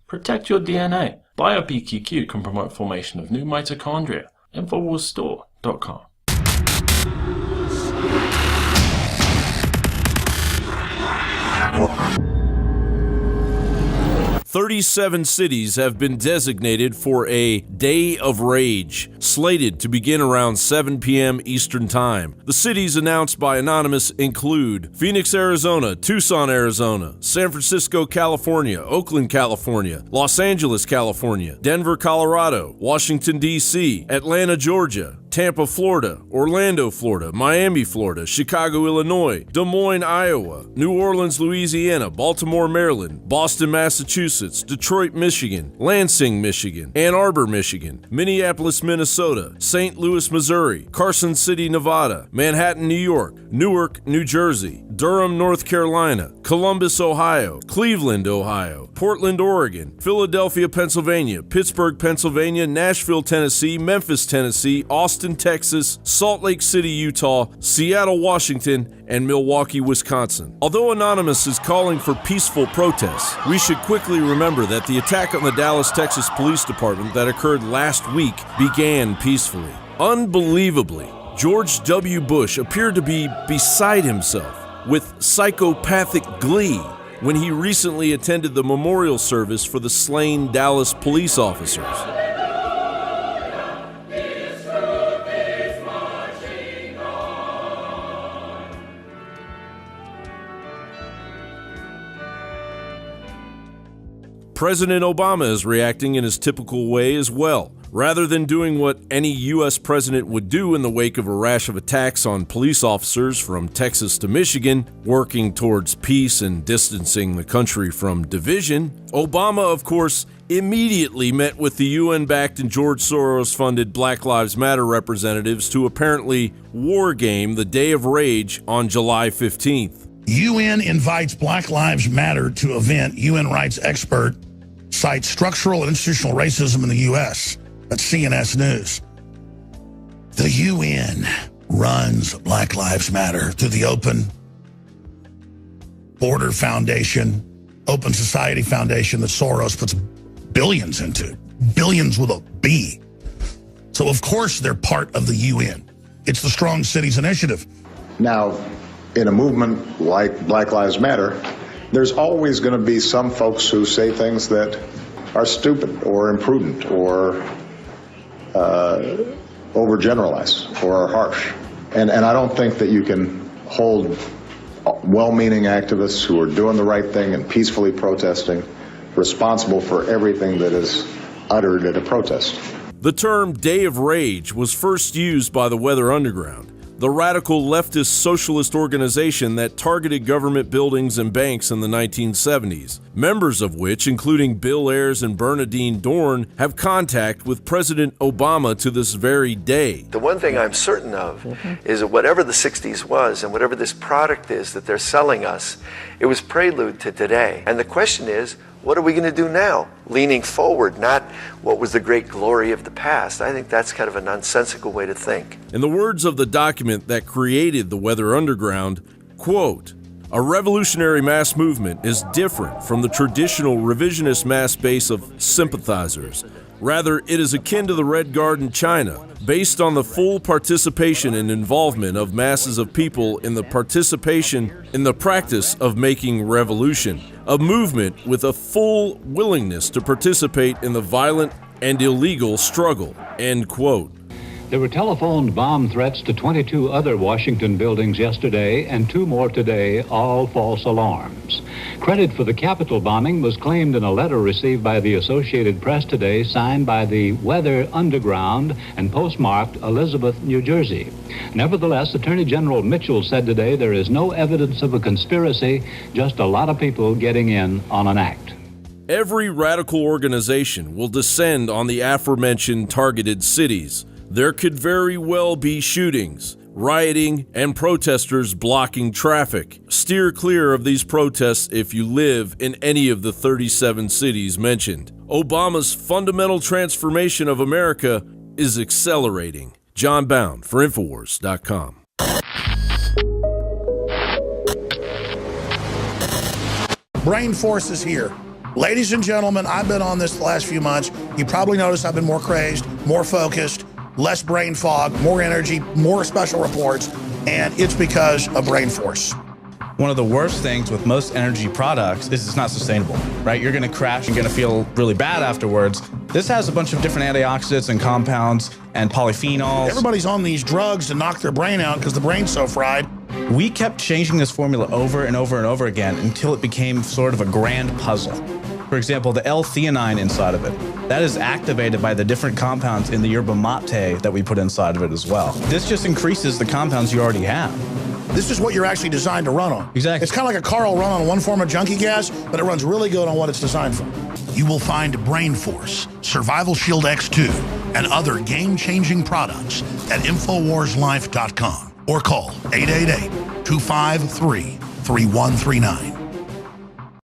Protect your DNA. BioPQQ can promote formation of new mitochondria. Infowarsstore.com. 37 cities have been designated for a Day of Rage, slated to begin around 7 p.m. Eastern Time. The cities announced by Anonymous include Phoenix, Arizona, Tucson, Arizona, San Francisco, California, Oakland, California, Los Angeles, California, Denver, Colorado, Washington, D.C., Atlanta, Georgia, Tampa, Florida, Orlando, Florida, Miami, Florida, Chicago, Illinois, Des Moines, Iowa, New Orleans, Louisiana, Baltimore, Maryland, Boston, Massachusetts, Detroit, Michigan, Lansing, Michigan, Ann Arbor, Michigan, Minneapolis, Minnesota, St. Louis, Missouri, Carson City, Nevada, Manhattan, New York, Newark, New Jersey, Durham, North Carolina, Columbus, Ohio, Cleveland, Ohio, Portland, Oregon, Philadelphia, Pennsylvania, Pittsburgh, Pennsylvania, Nashville, Tennessee, Memphis, Tennessee, Austin, Texas, Salt Lake City, Utah, Seattle, Washington, and Milwaukee, Wisconsin. Although Anonymous is calling for peaceful protests, we should quickly remember that the attack on the Dallas, Texas Police Department that occurred last week began peacefully. Unbelievably, George W. Bush appeared to be beside himself with psychopathic glee when he recently attended the memorial service for the slain Dallas police officers. President Obama is reacting in his typical way as well. Rather than doing what any U.S. president would do in the wake of a rash of attacks on police officers from Texas to Michigan, working towards peace and distancing the country from division, Obama, of course, immediately met with the UN-backed and George Soros-funded Black Lives Matter representatives to apparently wargame the Day of Rage on July 15th. UN invites Black Lives Matter to event. UN rights expert cites structural and institutional racism in the U.S. That's CNS News. The UN runs Black Lives Matter through the Open Border Foundation, Open Society Foundation that Soros puts billions into. Billions with a B. So, of course, they're part of the UN. It's the Strong Cities Initiative. Now, in a movement like Black Lives Matter, there's always going to be some folks who say things that are stupid or imprudent or overgeneralize or are harsh. And I don't think that you can hold well-meaning activists who are doing the right thing and peacefully protesting responsible for everything that is uttered at a protest. The term Day of Rage was first used by the Weather Underground, the radical leftist socialist organization that targeted government buildings and banks in the 1970s, members of which, including Bill Ayers and Bernardine Dorn, have contact with President Obama to this very day. The one thing I'm certain of is that whatever the 60s was and whatever this product is that they're selling us, it was prelude to today. And the question is, what are we going to do now? Leaning forward, not what was the great glory of the past. I think that's kind of a nonsensical way to think. In the words of the document that created the Weather Underground, quote, "A revolutionary mass movement is different from the traditional revisionist mass base of sympathizers. Rather, it is akin to the Red Guard in China, based on the full participation and involvement of masses of people in the practice of making revolution, a movement with a full willingness to participate in the violent and illegal struggle," end quote. There were telephoned bomb threats to 22 other Washington buildings yesterday and 2 more today, all false alarms. Credit for the Capitol bombing was claimed in a letter received by the Associated Press today, signed by the Weather Underground and postmarked Elizabeth, New Jersey. Nevertheless, Attorney General Mitchell said today there is no evidence of a conspiracy, just a lot of people getting in on an act. Every radical organization will descend on the aforementioned targeted cities. There could very well be shootings, rioting, and protesters blocking traffic. Steer clear of these protests if you live in any of the 37 cities mentioned. Obama's fundamental transformation of America is accelerating. John Bound for Infowars.com. Brain Force is here. Ladies and gentlemen, I've been on this the last few months. You probably noticed I've been more crazed, more focused, less brain fog, more energy, more special reports, and it's because of Brain Force. One of the worst things with most energy products is it's not sustainable, right? You're gonna crash, you're gonna feel really bad afterwards. This has a bunch of different antioxidants and compounds and polyphenols. Everybody's on these drugs to knock their brain out because the brain's so fried. We kept changing this formula over and over and over again until it became sort of a grand puzzle. For example, the L-theanine inside of it, that is activated by the different compounds in the yerba mate that we put inside of it as well. This just increases the compounds you already have. This is what you're actually designed to run on. Exactly. It's kind of like a car will run on one form of junkie gas, but it runs really good on what it's designed for. You will find Brain Force, Survival Shield X2, and other game-changing products at InfoWarsLife.com or call 888-253-3139.